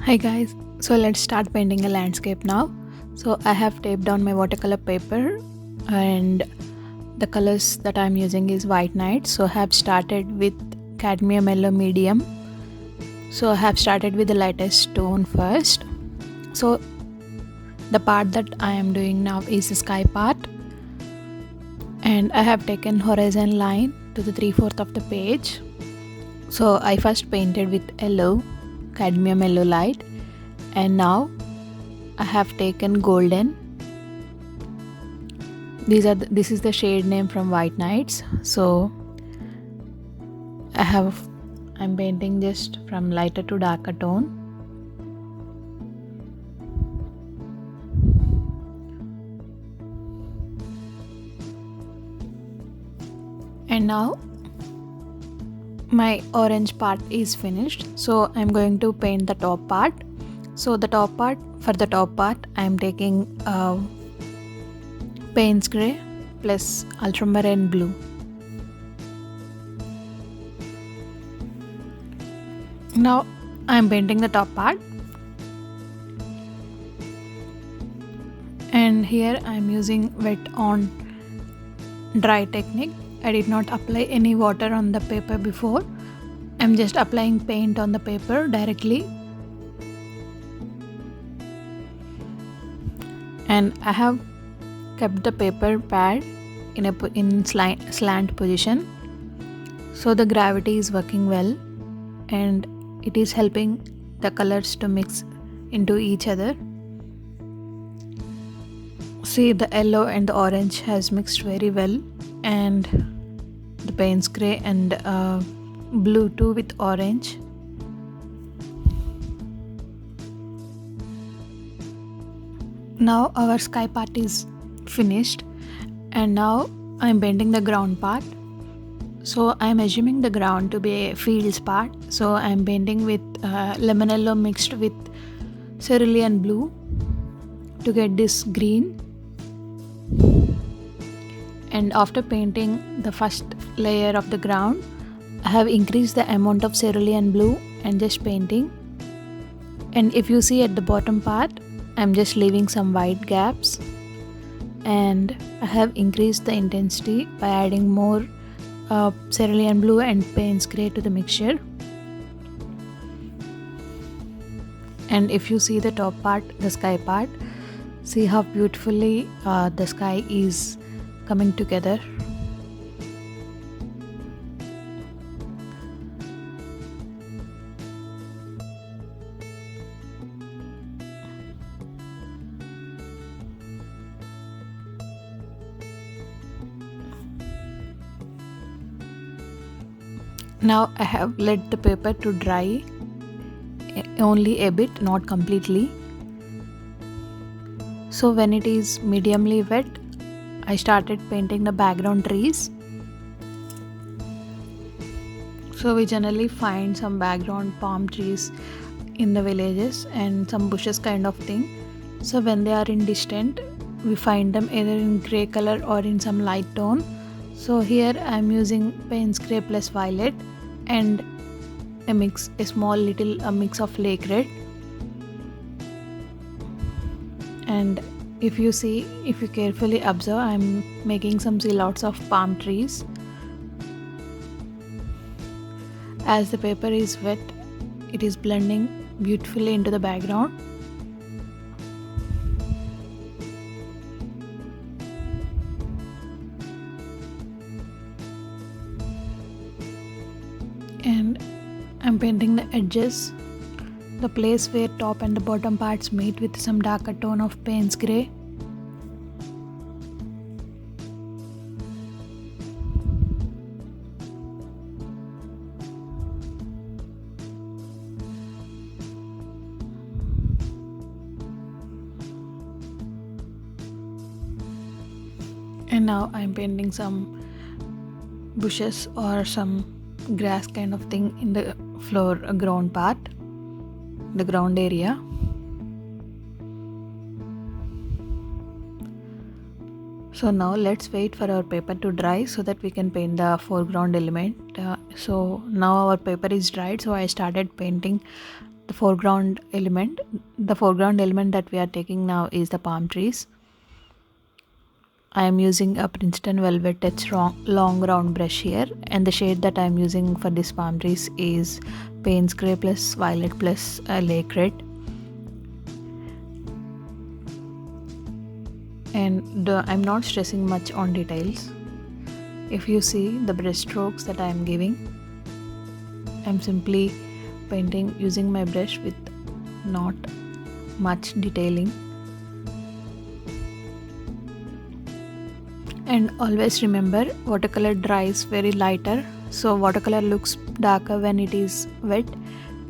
Hi guys, so let's start painting a landscape now. So I have taped down my watercolor paper and the colors that I'm using is white night. So I have started with cadmium yellow medium. So I have started with the lightest tone first. So the part that I am doing now is the sky part, and I have taken horizon line to the 3/4 of the page. So I first painted with yellow, cadmium yellow light, and now I have taken golden. This is the shade name from White Nights. So I'm painting just from lighter to darker tone. And now my orange part is finished, so I'm going to paint the top part. So for the top part I'm taking Payne's gray plus ultramarine blue. Now I'm painting the top part, and here I'm using wet on dry technique. I did not apply any water on the paper before. I'm just applying paint on the paper directly. And I have kept the paper pad in slant position. So the gravity is working well and it is helping the colors to mix into each other. See, the yellow and the orange has mixed very well, and the Payne's gray and blue too with orange. Now our sky part is finished, and now I'm painting the ground part. So I'm assuming the ground to be a fields part. So I'm painting with lemon yellow mixed with cerulean blue to get this green. And after painting the first layer of the ground, I have increased the amount of cerulean blue and just painting. And if you see at the bottom part, I'm just leaving some white gaps, and I have increased the intensity by adding more cerulean blue and Payne's gray to the mixture. And if you see the top part, the sky part, see how beautifully the sky is coming together. Now I have let the paper to dry only a bit, not completely. So when it is mediumly wet, I started painting the background trees. So we generally find some background palm trees in the villages and some bushes kind of thing. So when they are in distant, we find them either in grey color or in some light tone. So here I am using Payne's gray plus violet and a small little mix of lake red. And if you carefully observe, I'm making some silhouettes of palm trees. As the paper is wet, it is blending beautifully into the background. And I'm painting the edges, the place where top and the bottom parts meet with some darker tone of Payne's gray. And now I'm painting some bushes or some grass kind of thing in the ground part, the ground area. So now let's wait for our paper to dry so that we can paint the foreground element. So now our paper is dried, so I started painting the foreground element. The foreground element that we are taking now is the palm trees. I am using a Princeton velvettouch long round brush here, and the shade that I am using for this palm trees is Payne's Grey plus Violet plus Lake Red. And I'm not stressing much on details. If you see the brush strokes that I am giving, I'm simply painting using my brush with not much detailing. And always remember, watercolor dries very lighter, so watercolor looks darker when it is wet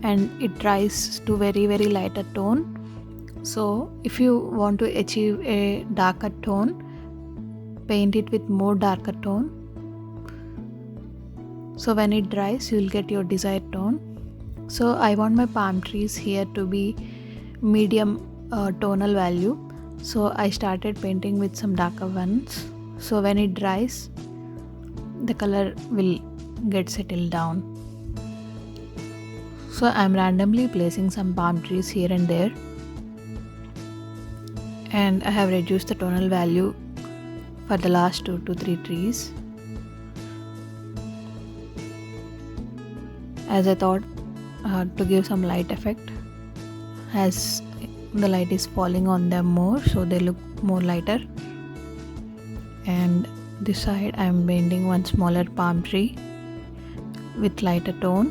and it dries to very lighter tone. So if you want to achieve a darker tone, paint it with more darker tone. So when it dries, you will get your desired tone. So I want my palm trees here to be medium tonal value. So I started painting with some darker ones. So when it dries, the color will get settled down. So I'm randomly placing some palm trees here and there. And I have reduced the tonal value for the last 2 to 3 trees, as I thought to give some light effect, as the light is falling on them more, so they look more lighter. And this side I am painting one smaller palm tree with lighter tone,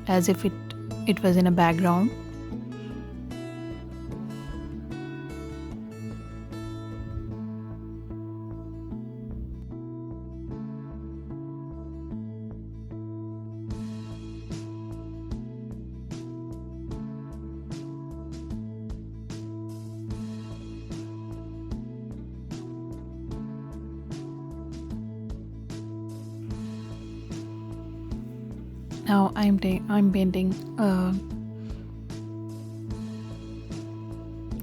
as if it was in a background. Now I'm painting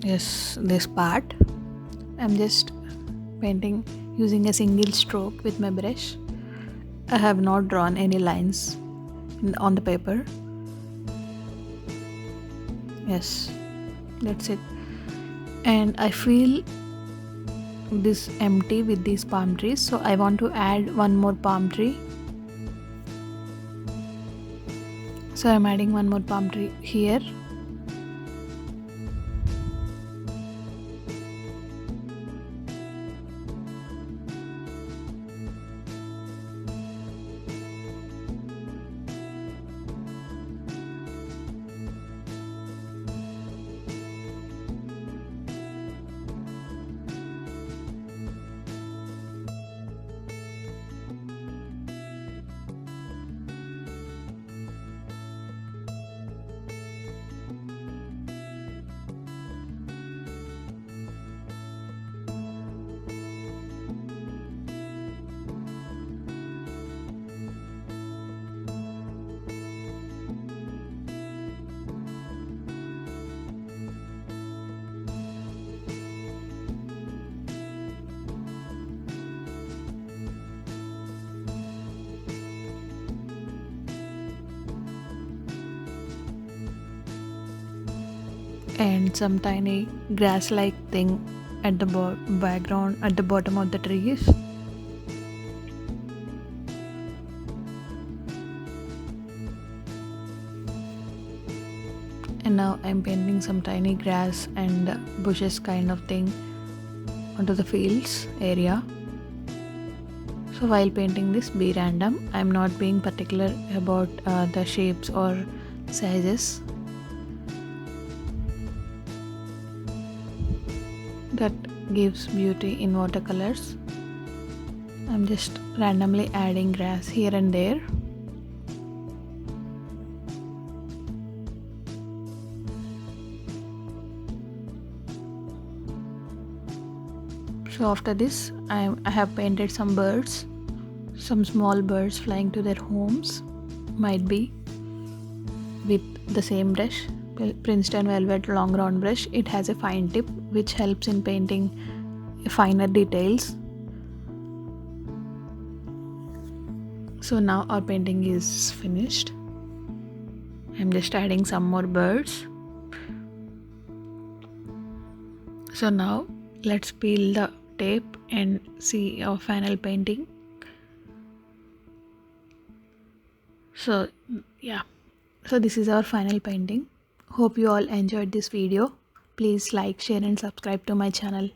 this part. I'm just painting using a single stroke with my brush. I have not drawn any lines on the paper. Yes, that's it. And I feel this empty with these palm trees, so I want to add one more palm tree. So I'm adding one more palm tree here. And some tiny grass like thing at the background at the bottom of the trees. And now I'm painting some tiny grass and bushes kind of thing onto the fields area. So while painting this, be random. I'm not being particular about the shapes or sizes. That gives beauty in watercolors. I'm just randomly adding grass here and there. So after this, I have painted some birds, some small birds flying to their homes, might be, with the same brush, Princeton Velvet long round brush. It has a fine tip which helps in painting finer details. So now our painting is finished. I'm just adding some more birds. So now let's peel the tape and see our final painting. So yeah, so this is our final painting. Hope you all enjoyed this video. Please like, share and subscribe to my channel.